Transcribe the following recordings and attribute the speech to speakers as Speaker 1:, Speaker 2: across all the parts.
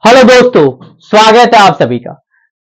Speaker 1: Hello दोस्तों, स्वागत है आप सभी का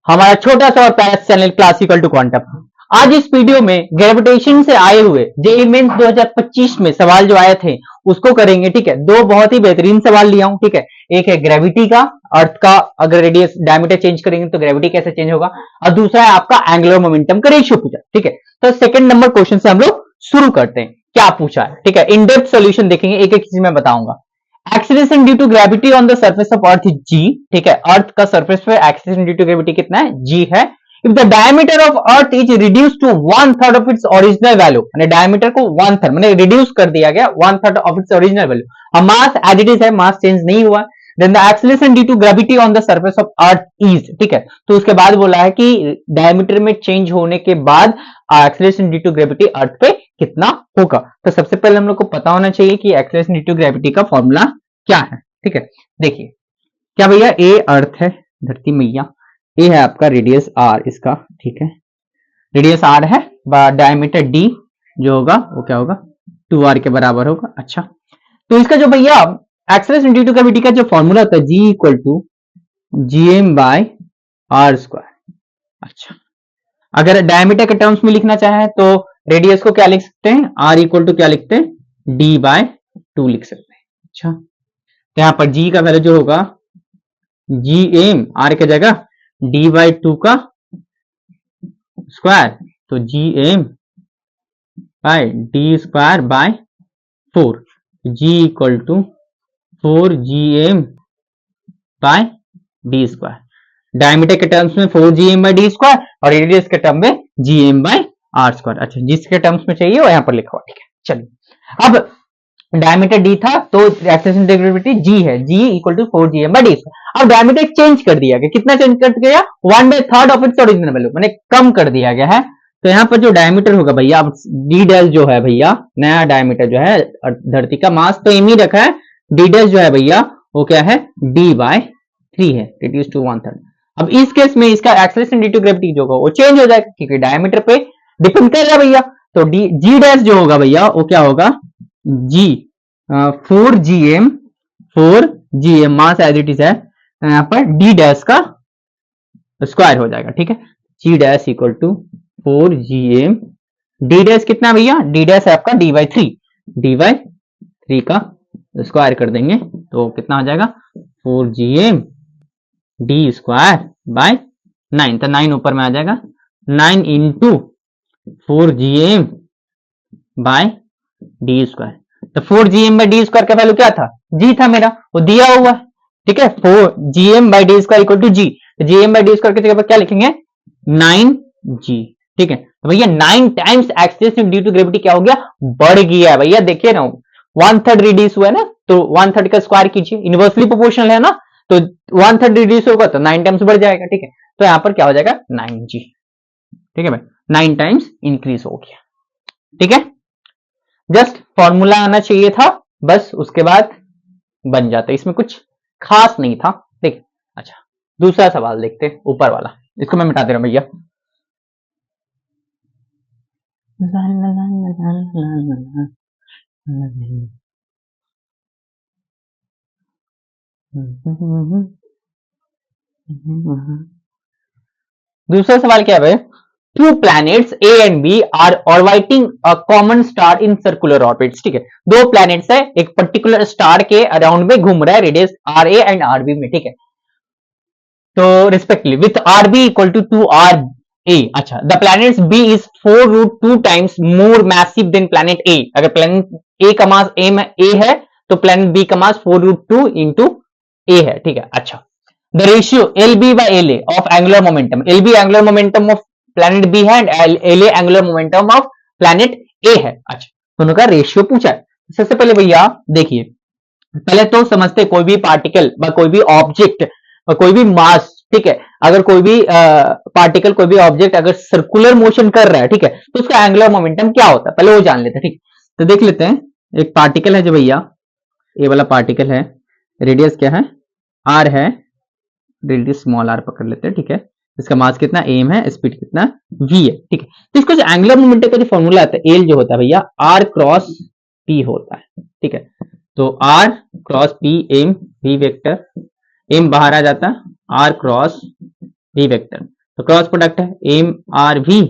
Speaker 1: हमारा छोटा सा और प्यारा चैनल क्लासिकल टू क्वांटम। आज इस वीडियो में ग्रेविटेशन से आए हुए जेईई मेंस 2025 में सवाल जो आए थे उसको करेंगे। ठीक है, दो बहुत ही बेहतरीन सवाल लिया हूं। ठीक है, एक है ग्रेविटी का, अर्थ का अगर रेडियस डायमीटर चेंज करेंगे तो ग्रेविटी कैसे चेंज होगा, और दूसरा है आपका एंगुलर मोमेंटम का रेशियो पूछा। ठीक है, तो सेकंड नंबर क्वेश्चन से हम लोग शुरू करते हैं। क्या पूछा है, ठीक है, इन डेप्थ सोल्यूशन देखेंगे, एक एक चीज मैं बताऊंगा। Acceleration due to gravity on the surface of earth is G. ठीक है, अर्थ का सरफेस पे एक्सीलरेशन ड्यू टू ग्रेविटी कितना है, जी है। If the diameter of earth is reduce to 1/3 of its original value, मैंने डायमीटर को 1/3 मैंने रिड्यूस कर दिया गया 1/3 ऑफ इट्स ओरिजिनल वैल्यू, अब मास एज इट इज है, मास चेंज नहीं हुआ। Then the acceleration due to gravity on the surface of earth is, ठीक है, तो उसके बाद बोला है कि डायमीटर में चेंज होने के बाद एक्सीलरेशन ड्यू टू ग्रेविटी अर्थ पे कितना होगा। तो सबसे पहले हम लोग को पता होना चाहिए कि एक्सीलरेशन ड्यू टू ग्रेविटी का फॉर्मूला क्या है। ठीक है, देखिए क्या भैया, ए अर्थ है, धरती मैया, ए है आपका रेडियस आर इसका। ठीक है, रेडियस आर है, डायमीटर डी जो होगा वो क्या होगा, 2r के बराबर होगा। अच्छा, तो इसका जो भैया एक्सीलरेशन ड्यू टू ग्रेविटी का जो फॉर्मूला होता है, G equal to GM by R square. अच्छा, अगर डायमीटर के टर्म्स में लिखना चाहे तो रेडियस को क्या लिख सकते हैं, आर इक्वल टू क्या लिखते हैं, डी बाय 2 लिख सकते हैं। अच्छा, तो यहां पर जी का वैल्यू जो होगा, जी एम आर की जगह डी बाई 2 का स्क्वायर, तो G M by D square by 4, G equal to 4 G M by D square. Diameter के टर्म्स में 4 G M by D square और रेडियस के टर्म में G M by R square. अच्छा, जिसके terms में चाहिए वो यहां पर लिखा हुआ। ठीक है, चलिए, अब डायमीटर डी था तो acceleration due to gravity G है, G equal to 4 GM by D. अब डायमीटर चेंज कर दिया गया, कितना चेंज कर दिया, 1/3 ऑफ इट्स ओरिजिनल वैल्यू, मैंने कम कर दिया गया है। तो यहाँ पर जो डायमीटर होगा भैया, डी डैश जो है भैया, नया डायमीटर जो है, धरती का मास तो एम ही रखा है, डी डैश जो है भैया वो क्या है, डी बाय 3 है, रिड्यूस टू 1/3। अब इस केस में इसका एक्सीलरेशन ड्यू टू ग्रेविटी जो होगा वो चेंज हो जाएगा क्योंकि डायमीटर पे डिपेंड करेगा भैया। तो डी जी डैश जो होगा भैया वो क्या होगा, G 4 GM mass as it is है, यहाँ पर डी डैश का स्क्वायर हो जाएगा। ठीक है, G dash equal to 4 GM, D dash कितना भैया, डी डैश है आपका डी बाई 3 का स्क्वायर कर देंगे तो कितना हो जाएगा, 4 जीएम डी स्क्वायर बाय 9, तो 9 ऊपर में आ जाएगा, 9 into 4 GM by D square. तो 4 जीएम बाई डी स्क्वायर का वैल्यू क्या था, जी था मेरा, वो दिया हुआ है। ठीक है, 4 GM by D square equal to G, तो जीएम बाई डी स्क्वायर की जगह पर क्या लिखेंगे, 9g। ठीक है, तो भैया 9 times acceleration due to gravity क्या हो गया, बढ़ गया है भैया। देखिए ना, 1/3 रिड्यूस हुआ है ना, तो 1/3 का स्क्वायर कीजिए, इनवर्सली प्रोपोर्शनल है ना, तो 1/3 रिड्यूस होगा तो 9 टाइम्स बढ़ जाएगा। ठीक है, तो यहां पर क्या हो जाएगा, 9g। ठीक है भाई, 9 टाइम्स इंक्रीज हो गया। ठीक है, जस्ट फॉर्मूला आना चाहिए था बस, उसके बाद बन जाता, इसमें कुछ खास नहीं था। ठीक, अच्छा, दूसरा सवाल देखते हैं, ऊपर वाला, इसको मैं मिटा दे रहा हूं भैया। दूसरा सवाल क्या है, two planets A and B are orbiting a common star in circular orbits। ठीक है, दो planets है, एक पर्टिकुलर स्टार के अराउंड में घूम रहा है, radius R A and R B में। ठीक है, तो respectively with R B equal to 2r A. अच्छा, the planet B is 4√2 times more massive than planet A. अगर प्लैनेट ए का मास ए है तो प्लैनेट बी का मास 4√2 इंटू ए है। ठीक है, अच्छा, the ratio L B by L A of angular momentum, L B angular momentum of planet B है and L A angular momentum of planet A है। अच्छा, दोनों का रेशियो पूछा है। सबसे पहले भैया देखिए, पहले तो समझते कोई भी पार्टिकल व कोई भी ऑब्जेक्ट और कोई भी मास, ठीक है, अगर कोई भी पार्टिकल कोई भी ऑब्जेक्ट अगर सर्कुलर मोशन कर रहा है, ठीक है, तो उसका एंगुलर मोमेंटम क्या होता है पहले वो जान लेते हैं। ठीक, तो देख लेते हैं, एक पार्टिकल है जो भैया, ये वाला पार्टिकल है, रेडियस क्या है, आर है, रेडियस स्मॉल आर पकड़ लेते हैं। ठीक है, इसका मास कितना, एम है, स्पीड कितना, वी है। ठीक है, तो इसको जो एंगुलर मोमेंटम का जो फॉर्मूला आता है, एल जो होता है भैया आर क्रॉस पी होता है। ठीक है, तो R cross P M V vector M बाहर आ जाता है, आर क्रॉस वी वेक्टर, तो क्रॉस प्रोडक्ट है M R V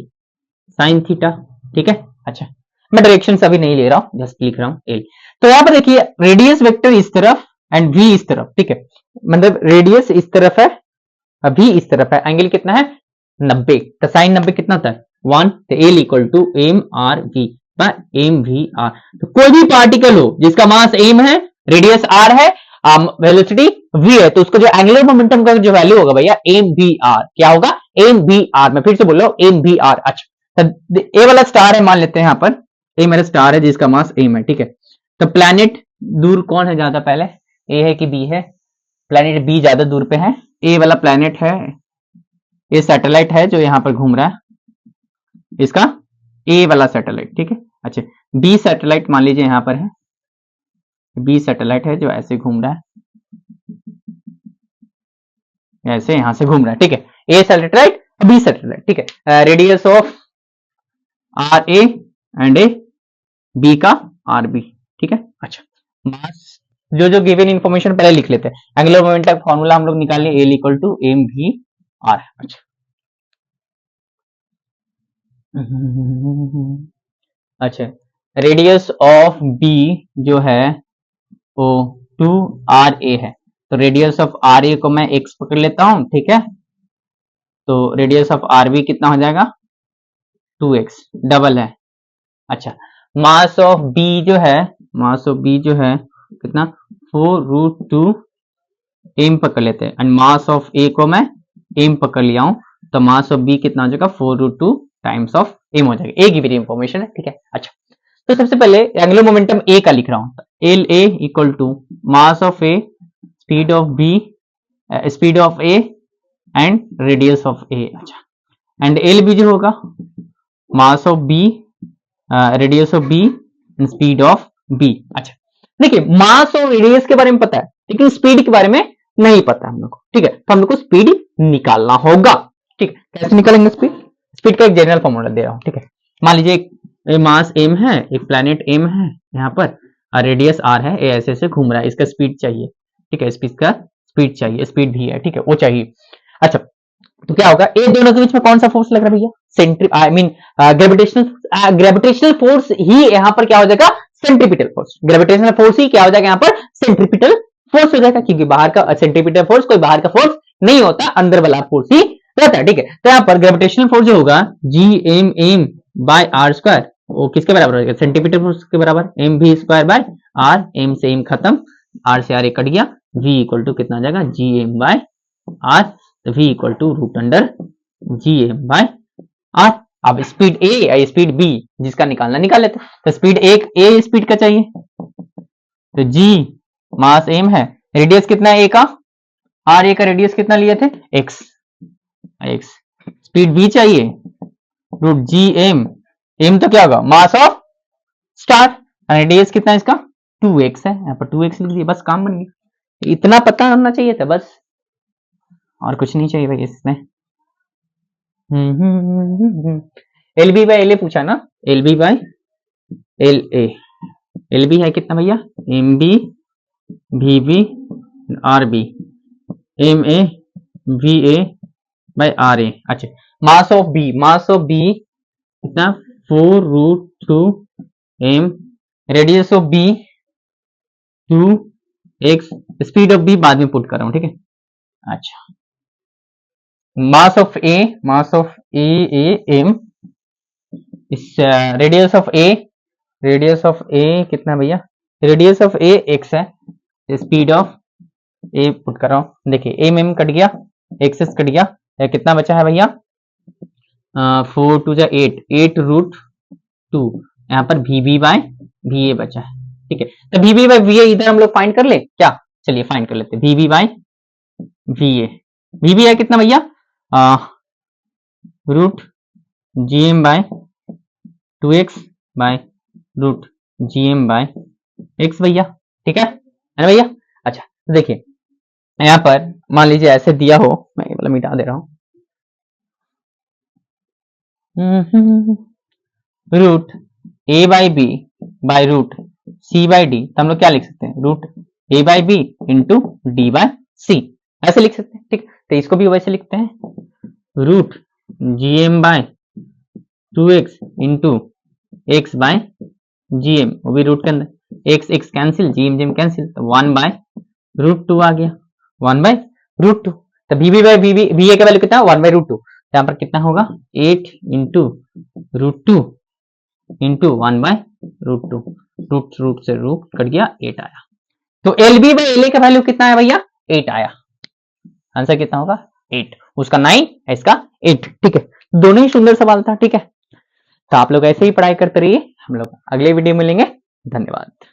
Speaker 1: sine theta, ठीक है। अच्छा, मैं डायरेक्शन अभी नहीं ले रहा हूं, जस्ट लिख रहा हूं एल। तो यहां पर देखिए रेडियस वेक्टर इस तरफ एंड वी इस तरफ, ठीक है, मतलब रेडियस इस तरफ है, अभी इस तरफ है, एंगल कितना है 90, तो साइन 90 कितना होता है 1, तो L equal to M R V by M V R. तो कोई भी पार्टिकल हो जिसका मास एम है, रेडियस आर है, वेलोसिटी v है, तो उसका जो एंगुलर मोमेंटम का जो वैल्यू होगा भैया एम वी आर, क्या होगा एम वी आर। मैं फिर से बोल रहा हूं एम वी आर। अच्छा, तो ए वाला स्टार है, मान लेते हैं यहां पर ए मेरा स्टार है जिसका मास एम है, ठीक है। तो प्लैनेट दूर कौन है ज्यादा, पहले ए है कि बी है, प्लैनेट बी ज्यादा दूर पे है, ए वाला प्लैनेट है, ये सैटेलाइट है जो यहां पर घूम रहा है, इसका ए वाला सैटेलाइट, ठीक है। अच्छा, बी सैटेलाइट मान लीजिए यहां पर है, बी सैटेलाइट है जो ऐसे घूम रहा है, ऐसे यहां से घूम रहा है, ठीक है। ए सैटेलाइट, बी सैटेलाइट, ठीक है। Radius of R A and A B का आर बी, ठीक है। अच्छा, मास जो गिवन इंफॉर्मेशन पहले लिख लेते हैं, एंगुलर मोमेंटम फॉर्मूला हम लोग निकाल लिए L equal to M V R. अच्छा, अच्छा, रेडियस ऑफ बी जो है वो 2 आर ए है, तो रेडियस ऑफ आर ए को मैं एक्स पकड़ लेता हूं, ठीक है। तो रेडियस ऑफ आर बी कितना हो जाएगा 2x, डबल है। अच्छा, मास ऑफ बी जो है, मास ऑफ बी जो है कितना 4√2 एम पकड़ लेते हैं, एंड मास ऑफ ए को मैं एम पकड़ लिया हूं, तो मास ऑफ बी कितना हो जाएगा 4√2 टाइम्स ऑफ एम हो जाएगा, ए की भी इंफॉर्मेशन है, ठीक है। अच्छा, तो सबसे पहले एंगुलर मोमेंटम ए का लिख रहा हूं, L A equal to mass of A, speed of B, speed of A and radius of A. अच्छा, एंड एल बी जो होगा mass of B, radius of B and speed of B. अच्छा, देखिए मास और रेडियस के बारे में पता है, लेकिन स्पीड के बारे में नहीं पता हम लोग को, ठीक है। तो हम लोग को स्पीड निकालना होगा, ठीक है। कैसे निकालेंगे स्पीड, स्पीड का एक जनरल फॉर्मूला दे रहा हूं, ठीक है। मान लीजिए एक मास एम है, एक प्लैनेट एम है यहाँ पर, और रेडियस आर है, ए ऐसे ऐसे घूम रहा है, इसका स्पीड चाहिए, ठीक है, स्पीड का स्पीड चाहिए, स्पीड भी है, ठीक है, वो चाहिए। अच्छा, तो क्या होगा, ए दोनों के बीच में कौन सा फोर्स लग रहा है भैया, centri I mean gravitational force ही यहाँ पर क्या हो जाएगा सेंट्रीपिटल फोर्स, ग्रेविटेशनल फोर्स ही क्या हो जाएगा यहाँ पर सेंट्रीपिटल फोर्स हो जाएगा, क्योंकि बाहर का सेंट्रीपिटल फोर्स कोई बाहर का फोर्स नहीं होता, अंदर वाला फोर्स ही रहता है, ठीक है। तो यहाँ पर ग्रेविटेशनल फोर्स जो होगा G M M by R square, वो किसके बराबर हो जाएगा सेंट्रीपिटल फोर्स के बराबर, M V square by R, M से एम खत्म, आर से आर कट गया, वी इक्वल टू कितना आ जाएगा जी एम बाय आर, तो v equal to root under G M by R. अब स्पीड ए या स्पीड बी जिसका निकालना निकाल लेते, तो स्पीड एक ए स्पीड का चाहिए, तो g मास एम है, रेडियस कितना है ए का, आर ए का रेडियस कितना लिए थे x, x स्पीड b चाहिए रूट जी एम, एम तो क्या होगा मास ऑफ स्टार, रेडियस कितना है इसका 2x है, यहाँ पर 2x लिख दिया, बस काम बन गया, इतना पता होना चाहिए था बस, और कुछ नहीं चाहिए भाई इसमें। L B by L A पूछा ना, L B by L A, L B है कितना भैया M B V B R B, M A V A by R A. अच्छा, mass of B, mass of B कितना 4√2 M, radius of B 2x, speed of B बाद में put कर रहा हूं, ठीक है। अच्छा, mass of A, mass of A M, इस radius of A, radius of ए कितना भैया, रेडियस ऑफ ए एक्स है, स्पीड ऑफ ए पुट कर रहा हूं, देखिए एम एम कट गया, एक्सेस कट गया, कितना बचा है भैया 4 टू जा 8, 8√2, यहाँ पर V B by V A बचा है, ठीक है। तो V B by V A इधर हम लोग फाइंड कर ले क्या, चलिए फाइंड कर लेते हैं, V B by V A, V B है कितना भैया root G M by 2x by root G M by X भैया, ठीक है ना भैया। अच्छा, तो देखिए यहाँ पर मान लीजिए ऐसे दिया हो, मैं मतलब मिटा दे रहा हूं, root A by B by root C by D, तो हम लोग क्या लिख सकते हैं root A by B into D by C, ऐसे लिख सकते हैं, ठीक। तो इसको भी वैसे लिखते हैं, root gm by 2x into X by gm, वो भी रूट के अंदर, X X cancel, gm gm cancel, तो 1 बाय रूट 2 आ गया, 1 बाय रूट 2। तो bb बाय bb va का वैल्यू कितना है, 1 बाय रूट 2। यहाँ पर कितना होगा, 8 into root 2 into 1 by root 2, root root से रूट कट गया, 8 आया। तो L B by L A का वैल्यू कितना है भैया, 8 आया। आंसर कितना होगा, 8। उसका 9, इसका 8, ठीक है। दोनों ही सुंदर सवाल था, ठीक है। तो आप लोग ऐसे ही पढ़ाई करते रहिए, हम लोग अगले वीडियो में मिलेंगे। धन्यवाद।